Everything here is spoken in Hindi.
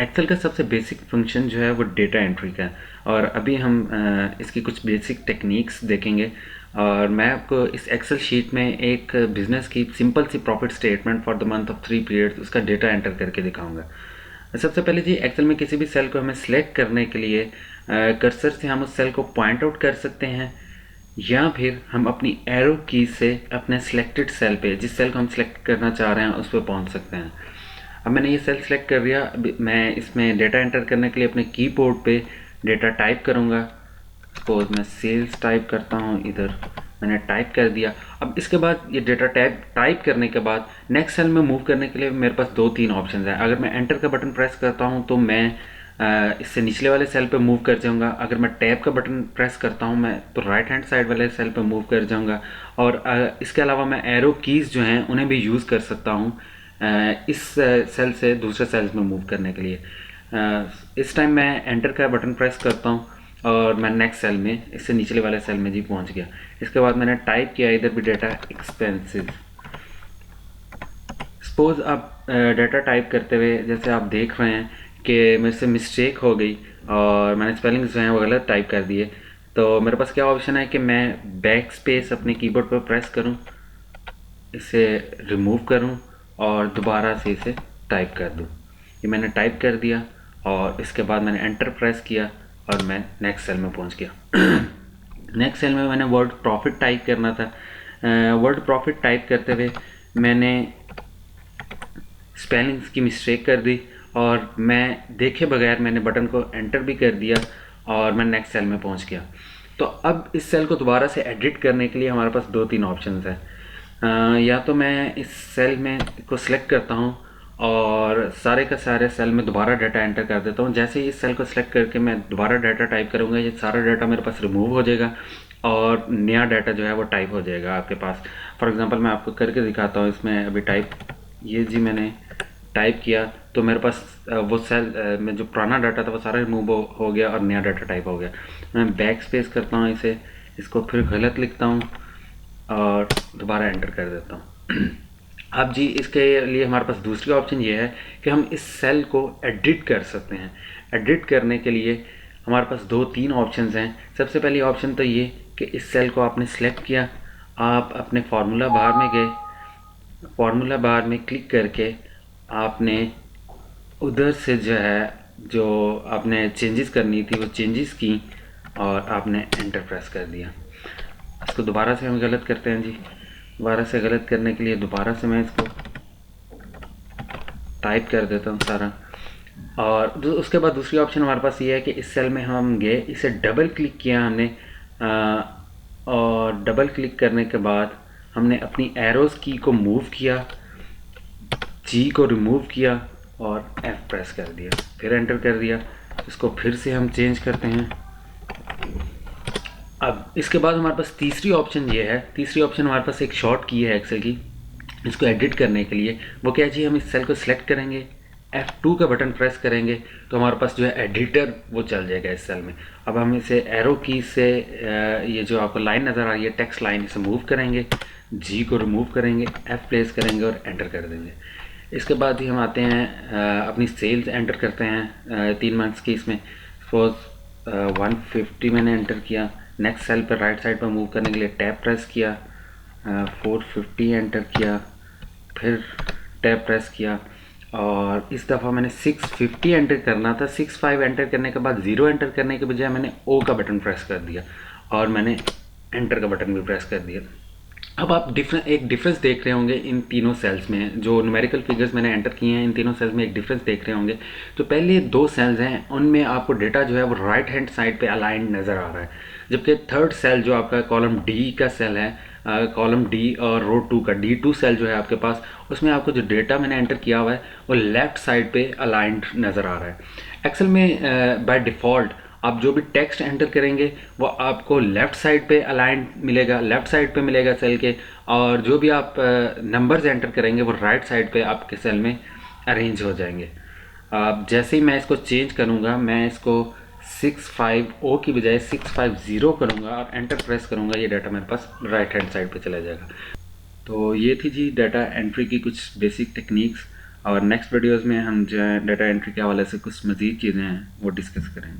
एक्सेल का सबसे बेसिक फंक्शन जो है वो डेटा एंट्री का है, और अभी हम इसकी कुछ बेसिक टेक्निक्स देखेंगे। और मैं आपको इस एक्सेल शीट में एक बिजनेस की सिंपल सी profit statement for the month of 3 periods उसका डेटा एंटर करके दिखाऊंगा। सबसे पहले जी, एक्सेल में किसी भी सेल को हमें सिलेक्ट करने के लिए कर्सर से हम उस सेल को पॉइंट आउट कर सकते हैं, या फिर हम अपनी एरो की से अपने सिलेक्टेड सेल पे, जिस सेल को हम सिलेक्ट करना चाह रहे हैं उस पर पहुंच सकते हैं। अब मैंने ये सेल सेलेक्ट कर दिया। अब मैं इसमें डेटा एंटर करने के लिए अपने कीबोर्ड पे डेटा टाइप करूँगा। सपोज मैं सेल्स टाइप करता हूँ, इधर मैंने टाइप कर दिया। अब इसके बाद ये डेटा टाइप करने के बाद नेक्स्ट सेल में मूव करने के लिए मेरे पास 2-3 ऑप्शन हैं। अगर मैं एंटर का बटन प्रेस करता हूँ तो मैं इससे निचले वाले सेल पे मूव कर जाऊंगा। अगर मैं टैब का बटन प्रेस करता हूँ मैं तो राइट हैंड साइड वाले सेल पे मूव कर जाऊंगा। और इसके अलावा मैं एरो कीज़ जो हैं उन्हें भी यूज़ कर सकता हूँ इस सेल से दूसरे सेल्स में मूव करने के लिए। इस टाइम मैं एंटर का बटन प्रेस करता हूँ और मैं नेक्स्ट सेल में, इससे निचले वाले सेल में जी पहुँच गया। इसके बाद मैंने टाइप किया इधर भी डेटा एक्सपेंसिव। सपोज आप डाटा टाइप करते हुए जैसे आप देख रहे हैं कि मेरे से मिस्टेक हो गई और मैंने स्पेलिंग्स जो हैं वो गलत टाइप कर दिए, तो मेरे पास क्या ऑप्शन है कि मैं बैक स्पेस अपने कीबोर्ड पर प्रेस करूं, इसे रिमूव करूं और दोबारा से इसे टाइप कर दूं। ये मैंने टाइप कर दिया और इसके बाद मैंने एंटर प्रेस किया और मैं नेक्स्ट सेल में पहुंच गया। नेक्स्ट सेल में मैंने वर्ड प्रॉफिट टाइप करना था। वर्ड प्रॉफिट टाइप करते हुए मैंने स्पेलिंग्स की मिस्टेक कर दी और मैं देखे बगैर मैंने बटन को एंटर भी कर दिया और मैं नेक्स्ट सेल में पहुंच गया। तो अब इस सेल को दोबारा से एडिट करने के लिए हमारे पास 2-3 ऑप्शंस हैं। या तो मैं इस सेल में को सिलेक्ट करता हूं और सारे का सारे सेल में दोबारा डाटा एंटर कर देता हूं। जैसे ही इस सेल को सिलेक्ट करके मैं दोबारा डाटा टाइप करूंगा ये सारा डाटा मेरे पास रिमूव हो जाएगा और नया डाटा जो है वो टाइप हो जाएगा आपके पास। फॉर एग्जांपल मैं आपको करके दिखाता हूँ। इसमें अभी टाइप, ये जी मैंने टाइप किया तो मेरे पास वो सेल में जो पुराना डाटा था वो सारा रिमूव हो गया और नया डाटा टाइप हो गया। मैं बैक स्पेस करता हूँ इसे, इसको फिर गलत लिखता हूँ और दोबारा एंटर कर देता हूँ। अब जी इसके लिए हमारे पास दूसरी ऑप्शन ये है कि हम इस सेल को एडिट कर सकते हैं। एडिट करने के लिए हमारे पास 2-3 ऑप्शंस हैं। सबसे पहली ऑप्शन तो ये कि इस सेल को आपने सेलेक्ट किया, आप अपने फार्मूला बार में गए, फार्मूला बार में क्लिक करके आपने उधर से जो है जो आपने चेंजेस करनी थी वो चेंजेस की और आपने एंटर प्रेस कर दिया। इसको दोबारा से हम गलत करते हैं जी। दोबारा से गलत करने के लिए दोबारा से मैं इसको टाइप कर देता हूँ सारा। और उसके बाद दूसरी ऑप्शन हमारे पास ये है कि इस सेल में हम गए, इसे डबल क्लिक किया हमने, और डबल क्लिक करने के बाद हमने अपनी एरोज़ की को मूव किया, जी को रिमूव किया और एफ प्रेस कर दिया, फिर एंटर कर दिया। इसको फिर से हम चेंज करते हैं। अब इसके बाद हमारे पास तीसरी ऑप्शन ये है, तीसरी ऑप्शन हमारे पास एक शॉर्ट की है एक्सेल की, इसको एडिट करने के लिए। वो क्या जी, हम इस सेल को सिलेक्ट करेंगे, F2 का बटन प्रेस करेंगे तो हमारे पास जो है एडिटर वो चल जाएगा इस सेल में। अब हम इसे एरो की से ये जो आपको लाइन नज़र आ रही है टेक्स्ट लाइन, इसे मूव करेंगे, जी को रिमूव करेंगे, F प्लेस करेंगे और एंटर कर देंगे। इसके बाद ही हम आते हैं अपनी सेल्स एंटर करते हैं 3 मंथ्स की। इसमें सपोज 150 मैंने एंटर किया। नेक्स्ट सेल पर राइट साइड पर मूव करने के लिए टैब प्रेस किया, 450 एंटर किया, फिर टैब प्रेस किया और इस दफ़ा मैंने 650 एंटर करना था। 65 एंटर करने के बाद 0 एंटर करने के बजाय मैंने O का बटन प्रेस कर दिया और मैंने एंटर का बटन भी प्रेस कर दिया। अब आप एक डिफरेंस देख रहे होंगे इन तीनों सेल्स में, जो न्यूमेरिकल फिगर्स मैंने एंटर किए हैं इन तीनों सेल्स में एक डिफरेंस देख रहे होंगे। तो पहले 2 सेल्स हैं उनमें आपको डेटा जो है वो राइट हैंड साइड पे अलाइंड नज़र आ रहा है, जबकि थर्ड सेल जो आपका कॉलम डी का सेल है, कॉलम डी और रो 2 का D2 सेल जो है आपके पास, उसमें आपको जो डेटा मैंने एंटर किया हुआ है वो लेफ्ट साइड पे अलाइंड नज़र आ रहा है। एक्सेल में बाय डिफ़ॉल्ट आप जो भी टेक्स्ट एंटर करेंगे वो आपको लेफ़्ट साइड पे अलाइंड मिलेगा, लेफ़्ट साइड पे मिलेगा सेल के, और जो भी आप नंबर्स एंटर करेंगे वो राइट साइड पे आपके सेल में अरेंज हो जाएंगे। अब जैसे ही मैं इसको चेंज करूँगा, मैं इसको 65O की बजाय 650 करूँगा और एंटर प्रेस करूँगा, ये डाटा मेरे पास राइट हैंड साइड पे चला जाएगा। तो ये थी जी डाटा एंट्री की कुछ बेसिक टेक्निक्स। और नेक्स्ट वीडियोज़ में हम जो है डाटा एंट्री के हवाले से कुछ मज़ीद चीज़ें हैं वो डिस्कस करेंगे।